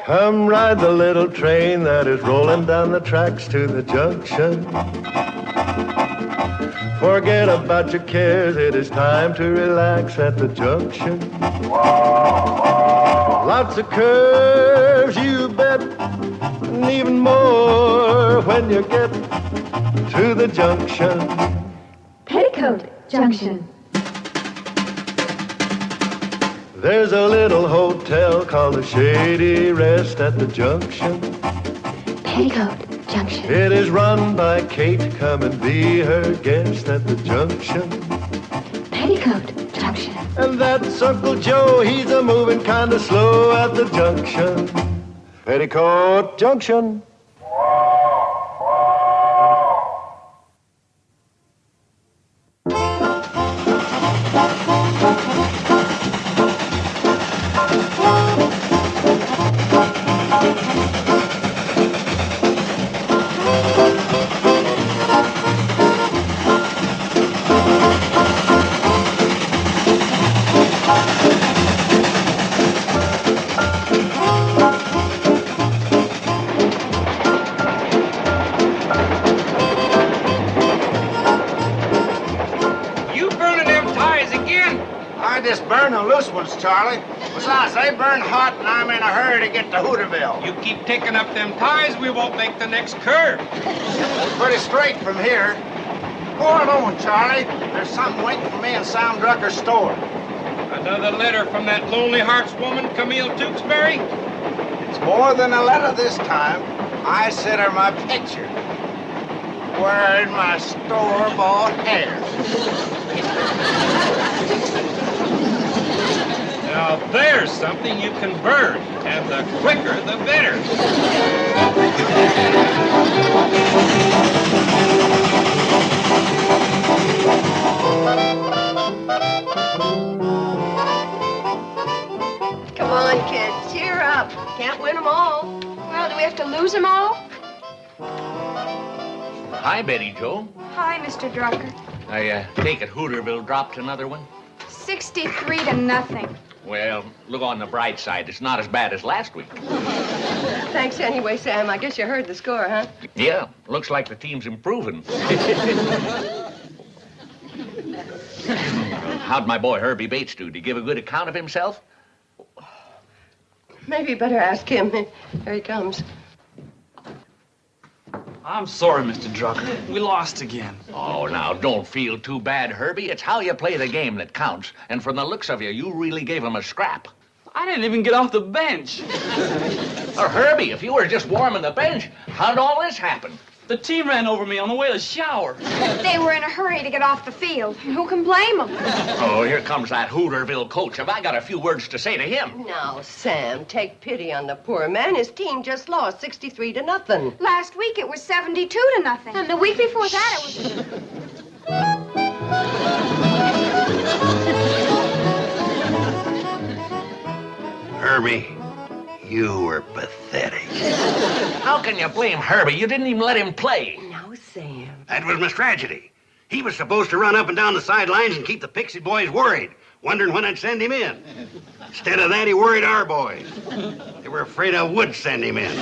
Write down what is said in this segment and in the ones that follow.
Come ride the little train that is rolling down the tracks to the junction. Forget about your cares, it is time to relax at the junction. Lots of curves, you bet, and even more when you get to the junction. Petticoat Junction. There's a little hotel called the Shady Rest at the junction. Petticoat Junction. It is run by Kate. Come and be her guest at the junction. Petticoat Junction. And that's Uncle Joe. He's a moving kind of slow at the junction. Petticoat Junction. Charlie. Besides, they burn hot and I'm in a hurry to get to Hooterville. You keep taking up them ties, we won't make the next curve. It's pretty straight from here. Go on, Charlie. There's something waiting for me in Sam Drucker's store. Another letter from that Lonely Hearts woman, Camille Tewksbury? It's more than a letter this time. I sent her my picture. Wearing my store-bought hair. Now there's something you can burn, and the quicker the better. Come on, kids, cheer up. Can't win them all. Well, do we have to lose them all? Hi, Betty Jo. Hi, Mr. Drucker. I take it Hooterville dropped another one? 63-0. Well, look on the bright side. It's not as bad as last week. Thanks anyway, Sam. I guess you heard the score, huh? Yeah, looks like the team's improving. How'd my boy Herbie Bates do? Did he give a good account of himself? Maybe you better ask him. Here he comes. I'm sorry, Mr. Drucker. We lost again. Oh, now, don't feel too bad, Herbie. It's how you play the game that counts. And from the looks of you, you really gave him a scrap. I didn't even get off the bench. Herbie, if you were just warming the bench, how'd all this happen? The team ran over me on the way to the shower. They were in a hurry to get off the field. Who can blame them? Oh, here comes that Hooterville coach. Have I got a few words to say to him? Now, Sam, take pity on the poor man. His team just lost 63-0. Last week it was 72-0. And the week before that it was... Herbie, you were pathetic. How can you blame Herbie? You didn't even let him play. Now, Sam. That was my tragedy. He was supposed to run up and down the sidelines and keep the Pixie boys worried, wondering when I'd send him in. Instead of that, he worried our boys. They were afraid I would send him in.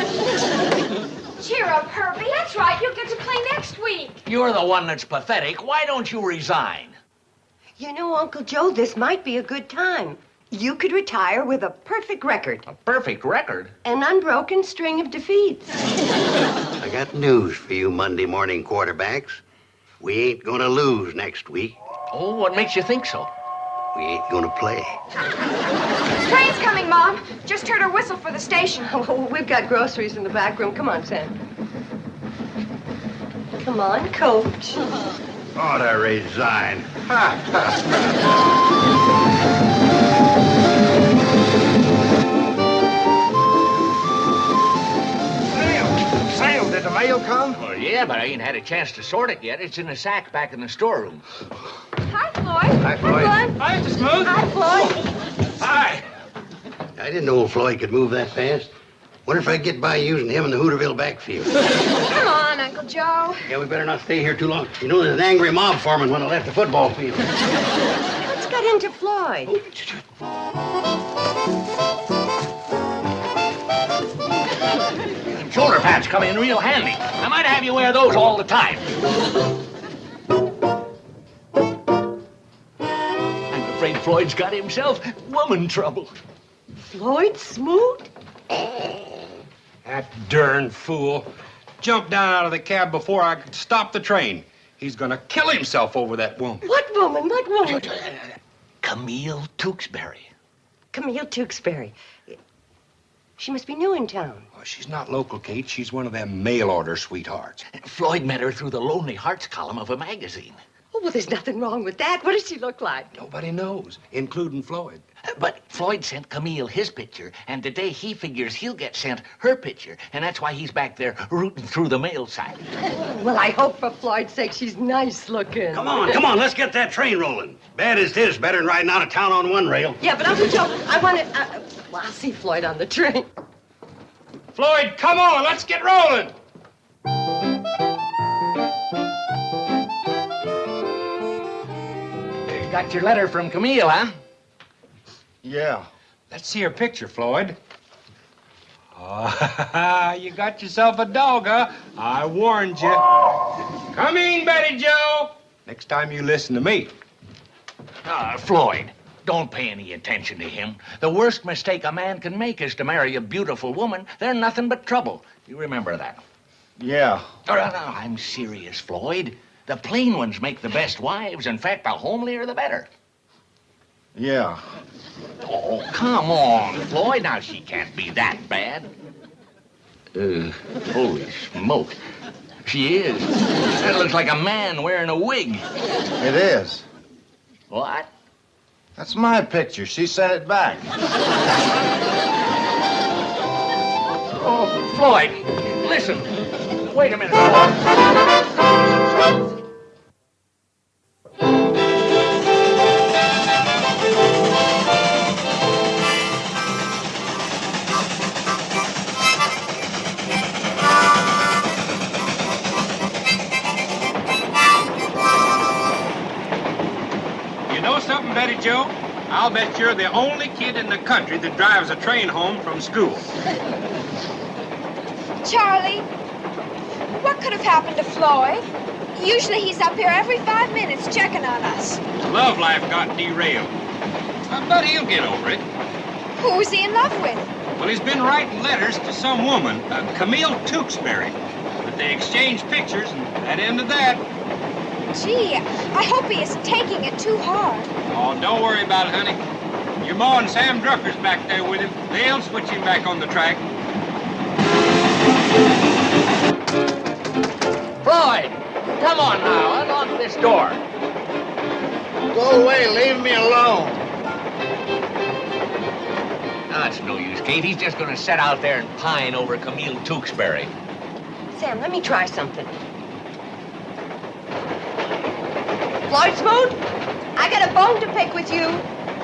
Cheer up, Herbie. That's right. You'll get to play next week. You're the one that's pathetic. Why don't you resign? You know, Uncle Joe, this might be a good time. You could retire with a perfect record. A perfect record? An unbroken string of defeats. I got news for you Monday morning quarterbacks. We ain't gonna lose next week. Oh, what makes you think so? We ain't gonna play. Train's coming, Mom. Just heard her whistle for the station. Oh, we've got groceries in the back room. Come on, Sam. Come on, Coach. Ought to resign. Sam, did the mail come? Well, yeah, but I ain't had a chance to sort it yet. It's in a sack back in the storeroom. Hi, Floyd. Hi, Floyd. Hi, Mr. Smoot. Hi, Floyd. Hi. I didn't know Floyd could move that fast. Wonder if I could get by using him in the Hooterville backfield. Come on, Uncle Joe. Yeah, we better not stay here too long. You know, there's an angry mob foreman when I left the football field. What's got into Floyd? Oh, pants come in real handy. I might have you wear those all the time. I'm afraid Floyd's got himself woman trouble. Floyd Smoot? That darn fool jumped down out of the cab before I could stop the train. He's gonna kill himself over that woman. What woman? What woman? Camille Tewksbury. Camille Tewksbury. She must be new in town. Well, she's not local, Kate. She's one of them mail-order sweethearts. Floyd met her through the Lonely Hearts column of a magazine. Oh, well, there's nothing wrong with that. What does she look like? Nobody knows, including Floyd. But Floyd sent Camille his picture, and today he figures he'll get sent her picture, and that's why he's back there rooting through the mail sack. Well, I hope for Floyd's sake she's nice looking. Come on, let's get that train rolling. Bad as it is, better than riding out of town on one rail. Yeah, but Uncle Joe, I want to... well, I'll see Floyd on the train. Floyd, come on, let's get rolling. Got your letter from Camille, huh? Yeah. Let's see her picture, Floyd. Oh, you got yourself a dog, huh? I warned you. Come in, Betty Joe. Next time you listen to me. Floyd, don't pay any attention to him. The worst mistake a man can make is to marry a beautiful woman. They're nothing but trouble. You remember that? Yeah. Oh, no, I'm serious, Floyd. The plain ones make the best wives. In fact, the homelier, the better. Yeah. Oh, come on, Floyd. Now, she can't be that bad. Holy smoke. She is. That looks like a man wearing a wig. It is. What? That's my picture. She sent it back. Oh, Floyd, listen. Wait a minute. You know something, Betty Joe? I'll bet you're the only kid in the country that drives a train home from school. Charlie, what could have happened to Floyd? Usually he's up here every 5 minutes checking on us. Love life got derailed. But he'll get over it. Who was he in love with? Well, he's been writing letters to some woman, Camille Tewksbury. But they exchanged pictures, and that ended that. Gee, I hope he isn't taking it too hard. Oh, don't worry about it, honey. Your ma and Sam Drucker's back there with him. They'll switch him back on the track. Floyd, come on now. Unlock this door. Go away. Leave me alone. No, it's no use, Kate. He's just going to sit out there and pine over Camille Tewksbury. Sam, let me try something. Floyd Smoot, I got a bone to pick with you.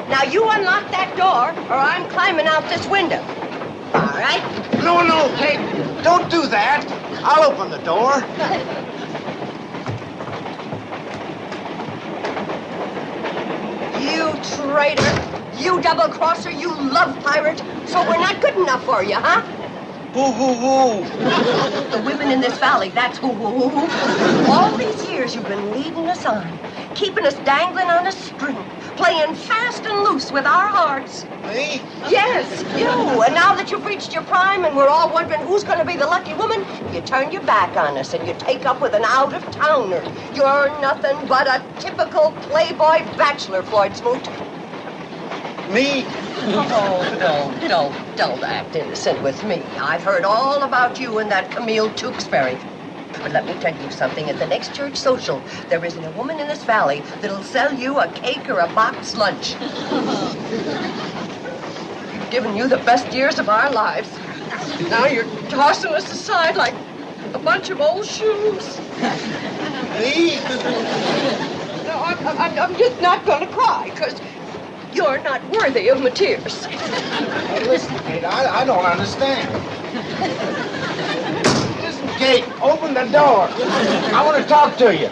Now you unlock that door, or I'm climbing out this window. All right? No, Kate. Don't do that. I'll open the door. You traitor, you double-crosser, you love pirate. So we're not good enough for you, huh? Who? The women in this valley, that's who. All these years you've been leading us on, keeping us dangling on a string, playing fast and loose with our hearts. Me? Yes, you. And now that you've reached your prime and we're all wondering who's going to be the lucky woman, you turn your back on us and you take up with an out-of-towner. You're nothing but a typical playboy bachelor, Floyd Smoot. Me? Oh, don't act innocent with me. I've heard all about you and that Camille Tewksbury. But let me tell you something. At the next church social, there isn't a woman in this valley that'll sell you a cake or a box lunch. We've given you the best years of our lives. Now you're tossing us aside like a bunch of old shoes. Me? No, I'm just not going to cry, because you're not worthy of my tears. Hey, listen, Kate, I don't understand. Listen, Kate, open the door. I want to talk to you.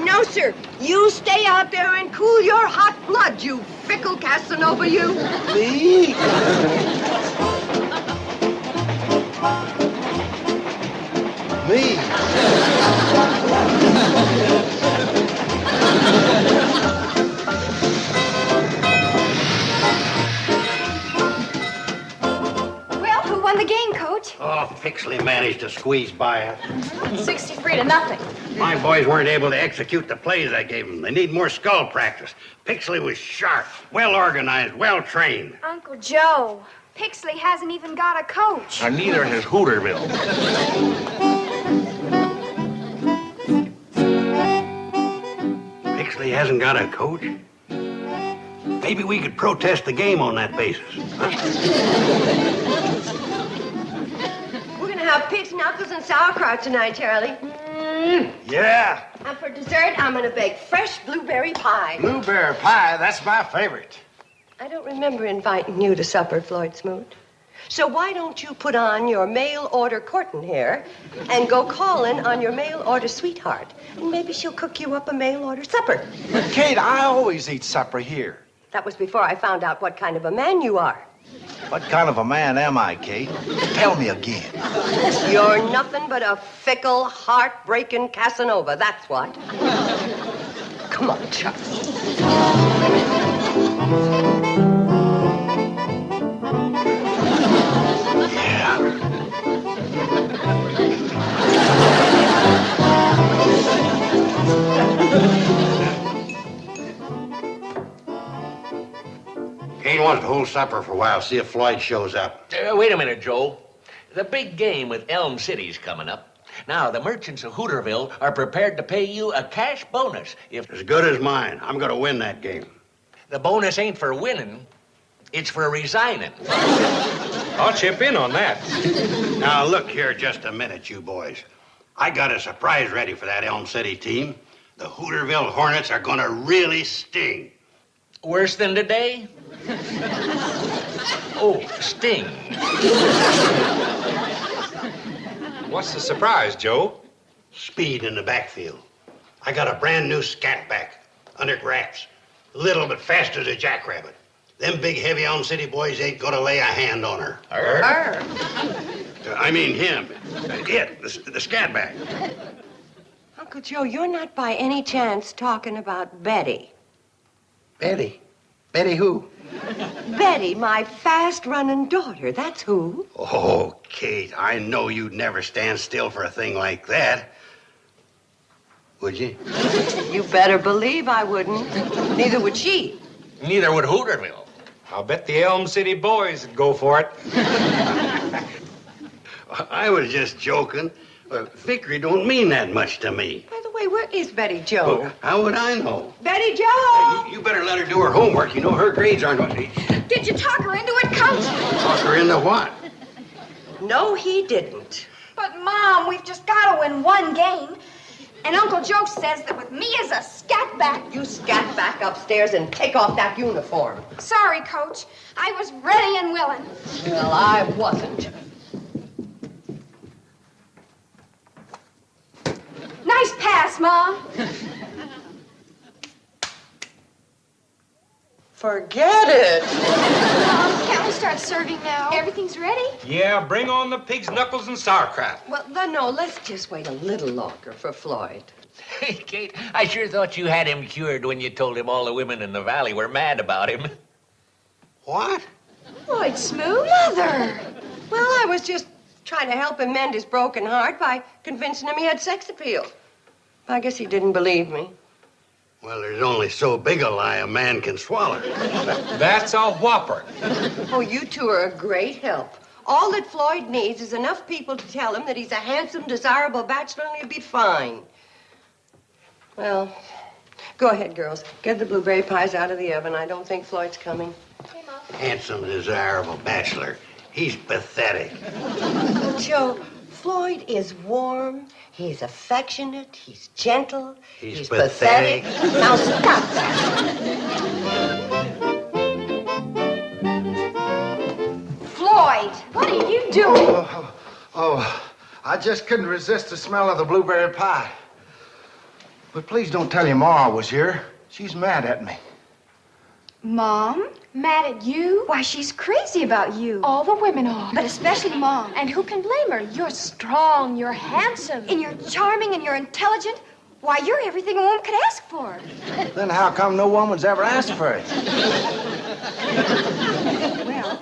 No, sir. You stay out there and cool your hot blood, you fickle Casanova, you. Me? Me? Well, who won the game, Coach? Oh, Pixley managed to squeeze by us. 63 to nothing. My boys weren't able to execute the plays I gave them. They need more skull practice. Pixley was sharp, well organized, well trained. Uncle Joe, Pixley hasn't even got a coach. And neither has Hooterville. Pixley hasn't got a coach? Maybe we could protest the game on that basis. Huh? We're gonna have pig's knuckles and sauerkraut tonight, Charlie. Yeah. And for dessert, I'm gonna bake fresh blueberry pie. Blueberry pie, that's my favorite. I don't remember inviting you to supper, Floyd Smoot. So why don't you put on your mail-order courting hair and go calling on your mail-order sweetheart? And maybe she'll cook you up a mail-order supper. But, Kate, I always eat supper here. That was before I found out what kind of a man you are. What kind of a man am I, Kate? Tell me again. You're nothing but a fickle, heartbreaking Casanova, that's what. Come on, Charlie. Kate wants to hold supper for a while, see if Floyd shows up. Wait a minute, Joe. The big game with Elm City's coming up. Now, the merchants of Hooterville are prepared to pay you a cash bonus if... As good as mine. I'm going to win that game. The bonus ain't for winning, it's for resigning. I'll chip in on that. Now, look here just a minute, you boys. I got a surprise ready for that Elm City team. The Hooterville Hornets are going to really sting. Worse than today? Oh, sting. What's the surprise, Joe? Speed in the backfield. I got a brand new scat back, under wraps, little but fast as a jackrabbit. Them big, heavy Elm City boys ain't gonna lay a hand on her. Arr. I mean him. The scat back. Uncle Joe, you're not by any chance talking about Betty. Betty? Betty who? Betty, my fast-running daughter, that's who. Oh, Kate, I know you'd never stand still for a thing like that. Would you? You better believe I wouldn't. Neither would she. Neither would Hooterville. I'll bet the Elm City boys would go for it. I was just joking. Victory don't mean that much to me. By the way, where is Betty Joe? Well, how would I know? Betty Joe! You better let her do her homework. You know her grades aren't what Did you talk her into it, Coach? talk her into what? No, he didn't. But, Mom, we've just got to win one game. And Uncle Joe says that with me as a scatback... You scat back upstairs and take off that uniform. Sorry, Coach. I was ready and willing. Well, I wasn't. Nice pass, Mom. Forget it. Mom, can't we start serving now? Everything's ready? Yeah, bring on the pig's knuckles and sauerkraut. Well, then, no, let's just wait a little longer for Floyd. Hey, Kate, I sure thought you had him cured when you told him all the women in the valley were mad about him. What? Floyd Smoot? Mother! Well, I was just trying to help him mend his broken heart by convincing him he had sex appeal. I guess he didn't believe me. Well, there's only so big a lie a man can swallow. That's a whopper. Oh, you two are a great help. All that Floyd needs is enough people to tell him that he's a handsome, desirable bachelor and he'll be fine. Well, go ahead, girls. Get the blueberry pies out of the oven. I don't think Floyd's coming. Hey, Mom. Handsome, desirable bachelor. He's pathetic. Oh, Joe, Floyd is warm, he's affectionate, he's gentle, He's pathetic. Now stop that. Floyd, what are you doing? Oh, I just couldn't resist the smell of the blueberry pie. But please don't tell your Ma I was here. She's mad at me. Mom? Mad at you? Why, she's crazy about you. All the women are. But especially Mom. And who can blame her? You're strong, you're handsome. And you're charming and you're intelligent. Why, you're everything a woman could ask for. Then how come no woman's ever asked for it? Well,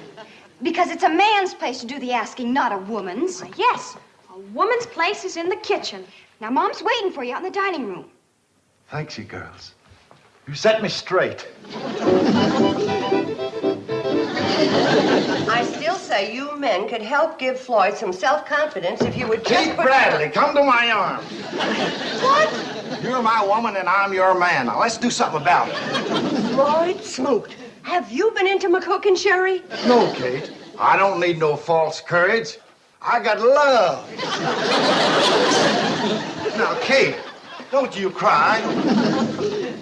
because it's a man's place to do the asking, not a woman's. Yes, a woman's place is in the kitchen. Now, Mom's waiting for you out in the dining room. Thanks, you girls. You set me straight. I still say you men could help give Floyd some self-confidence if you would just... Kate Bradley, come to my arms. What? You're my woman and I'm your man. Now, let's do something about it. Floyd Smoot, have you been into McCook and Sherry? No, Kate. I don't need no false courage. I got love. Now, Kate, don't you cry.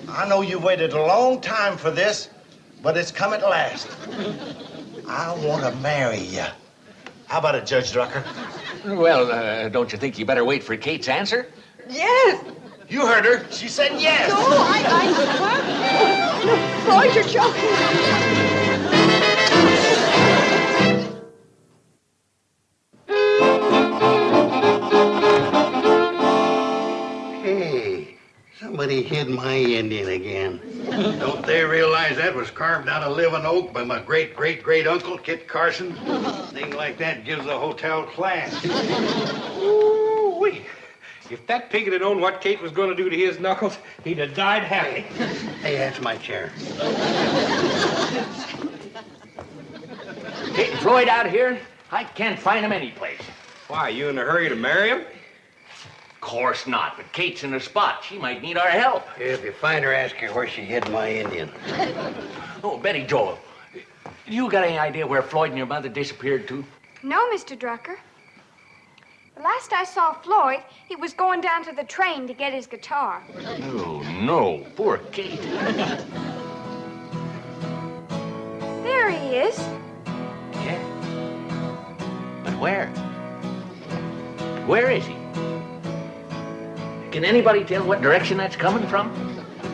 I know you waited a long time for this, but it's come at last. I want to marry you. How about it, Judge Drucker? Well, don't you think you better wait for Kate's answer? Yes. You heard her. She said yes. No, Floyd, you're joking. Hey, somebody hid my Indian again. Don't they realize that was carved out of living oak by my great-great-great-uncle, Kit Carson? Thing like that gives the hotel class. Ooh-wee. If that pig had known what Kate was going to do to his knuckles, he'd have died happy. Hey, that's my chair. Kate and Floyd out here? I can't find them anyplace. Why, you in a hurry to marry him? Of course not, but Kate's in a spot. She might need our help. If you find her, ask her where she hid my Indian. Oh, Betty Joel, you got any idea where Floyd and your mother disappeared to? No, Mr. Drucker. The last I saw Floyd, he was going down to the train to get his guitar. Oh, no. Poor Kate. There he is. Yeah? But where? Where is he? Can anybody tell what direction that's coming from?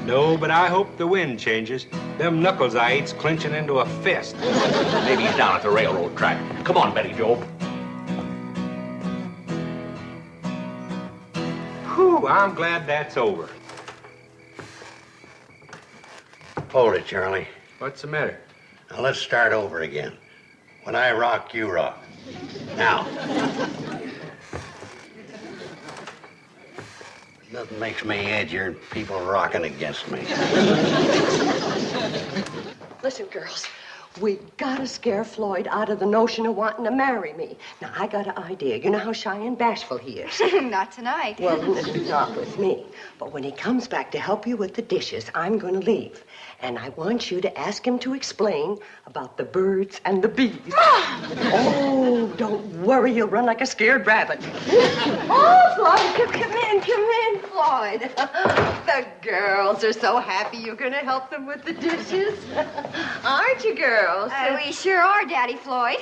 No, but I hope the wind changes. Them knuckles I eat's clenching into a fist. Maybe he's down at the railroad track. Come on, Betty Joel. Whew, I'm glad that's over. Hold it, Charlie. What's the matter? Now, let's start over again. When I rock, you rock. Now. Nothing makes me edgier than people rocking against me. Listen, girls, we gotta scare Floyd out of the notion of wanting to marry me. Now, I got an idea. You know how shy and bashful he is. Not tonight. Well, not with me. But when he comes back to help you with the dishes, I'm going to leave. And I want you to ask him to explain about the birds and the bees. Oh, don't worry. He'll run like a scared rabbit. Oh, Floyd, come in, Floyd. The girls are so happy you're going to help them with the dishes. Aren't you, girls? We sure are, Daddy Floyd.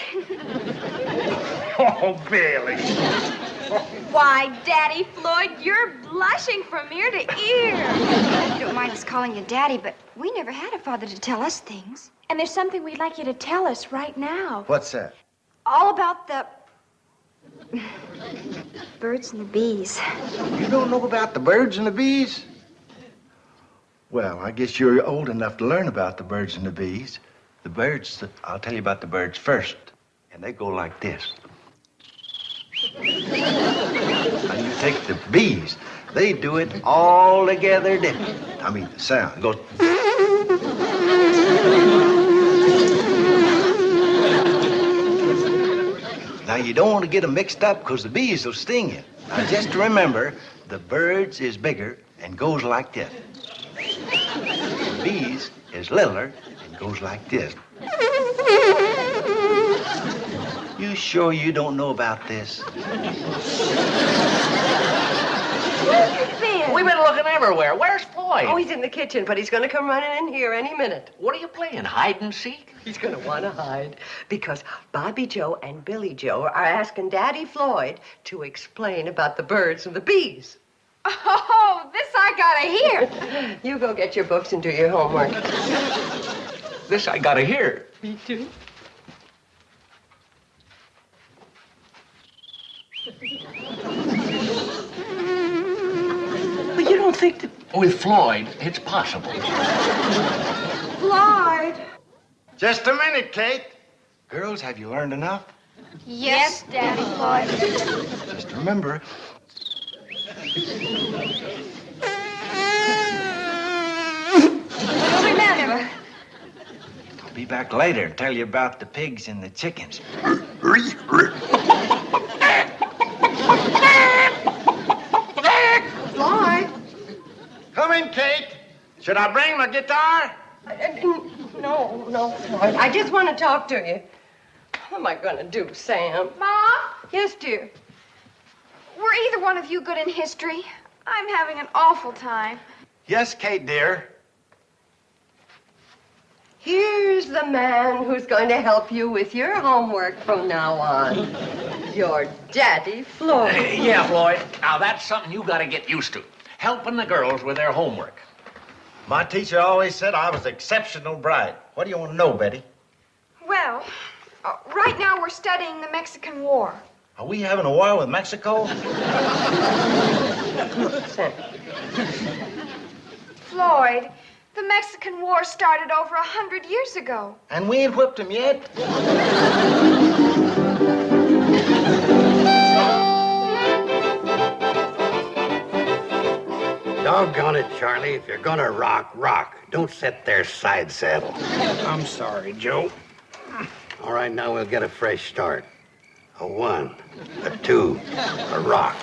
Oh, Billy. Why, Daddy Floyd, you're blushing from ear to ear. I don't mind us calling you Daddy, but we never had a father to tell us things. And there's something we'd like you to tell us right now. What's that? All about the birds and the bees. You don't know about the birds and the bees? Well, I guess you're old enough to learn about the birds and the bees. The birds, I'll tell you about the birds first. And they go like this. Now you take the bees, they do it all together different. I mean, the sound goes. Now you don't want to get them mixed up because the bees will sting you. Now just remember, the birds is bigger and goes like this. The bees is littler and goes like this. You sure you don't know about this? Where have you been? We've been looking everywhere. Where's Floyd? Oh, he's in the kitchen, but he's going to come running in here any minute. What are you playing, hide and seek? He's going to want to hide because Bobby Joe and Billy Joe are asking Daddy Floyd to explain about the birds and the bees. Oh, this I gotta hear. You go get your books and do your homework. This I gotta hear. Me too. But you don't think that... With Floyd, it's possible. Floyd. Just a minute, Kate. Girls, have you learned enough? Yes, Daddy Floyd. Just remember. Remember. I'll be back later and tell you about the pigs and the chickens. Floyd. Come in, Kate. Should I bring my guitar? No, Floyd. I just want to talk to you. What am I going to do, Sam? Mom? Yes, dear. Were either one of you good in history? I'm having an awful time. Yes, Kate, dear. Here's the man who's going to help you with your homework from now on. Your daddy, Floyd. Yeah, Floyd. Now, that's something you gotta get used to. Helping the girls with their homework. My teacher always said I was exceptional bright. What do you want to know, Betty? Well, right now we're studying the Mexican War. Are we having a war with Mexico? Sam. Floyd, the Mexican War started over 100 years ago. And we ain't whipped them yet? Doggone it, Charlie. If you're gonna rock, rock. Don't sit there side saddle. I'm sorry, Joe. All right, now we'll get a fresh start. A 1, a 2, a rock.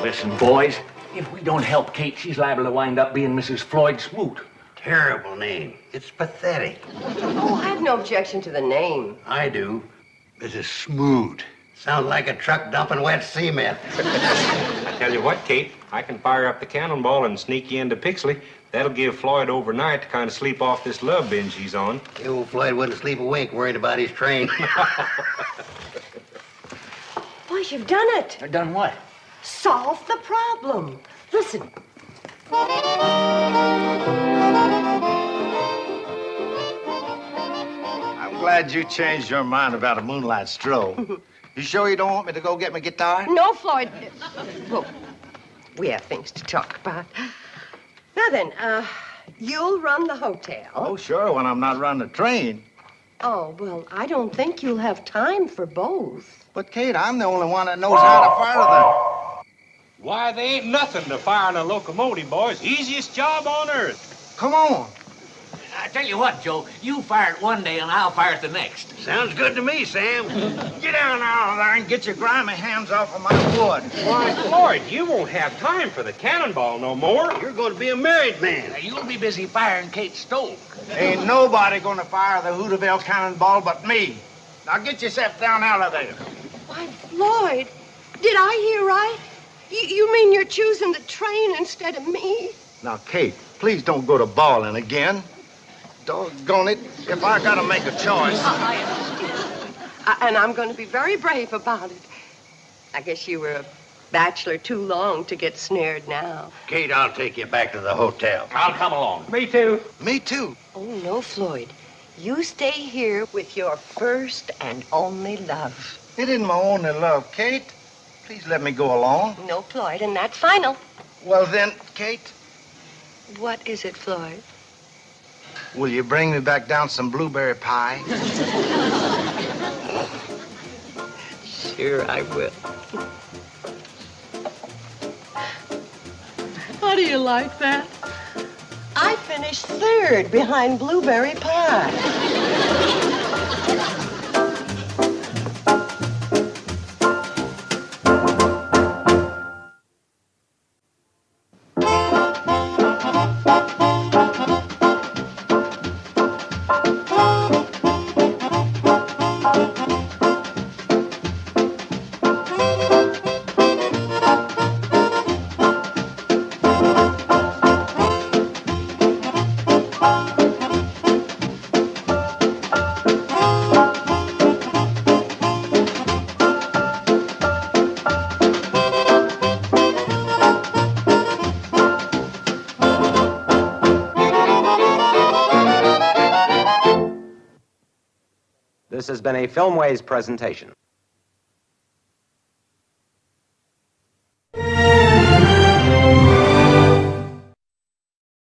Listen, boys, if we don't help Kate, she's liable to wind up being Mrs. Floyd Smoot. Terrible name. It's pathetic. Oh, I have no objection to the name. I do. Mrs. Smoot. Sounds like a truck dumping wet cement. I tell you what, Kate, I can fire up the cannonball and sneak you into Pixley. That'll give Floyd overnight to kind of sleep off this love binge he's on. The old Floyd wouldn't sleep a wink worried about his train. Why, you've done it. Done what? Solve the problem. Listen. I'm glad you changed your mind about a moonlight stroll. You sure you don't want me to go get my guitar? No, Floyd. Well, we have things to talk about. Now then, you'll run the hotel. Oh, sure, when I'm not running the train. Oh, well, I don't think you'll have time for both. But, Kate, I'm the only one that knows how to fire Why, they ain't nothing to firing a locomotive, boys. Easiest job on earth. Come on. I tell you what, Joe, you fire it one day and I'll fire it the next. Sounds good to me, Sam. Get down out of there and get your grimy hands off of my wood. Why, Floyd, you won't have time for the cannonball no more. You're going to be a married man. Now, you'll be busy firing Kate's stove. Ain't nobody gonna fire the Hooterville cannonball but me. Now get yourself down out of there. Why, Floyd, did I hear right? You mean you're choosing the train instead of me? Now, Kate, please don't go to bawling again. Doggone it, if I gotta make a choice. And I'm going to be very brave about it. I guess you were a bachelor too long to get snared now. Kate, I'll take you back to the hotel. I'll come along. Me too. Me too. Oh, no, Floyd. You stay here with your first and only love. It isn't my only love, Kate. Please let me go along. No, Floyd, and that's final. Well then, Kate, What is it, Floyd? will you bring me back down some blueberry pie? Sure, I will. How do you like that? I finished third behind blueberry pie. This has been a Filmways presentation.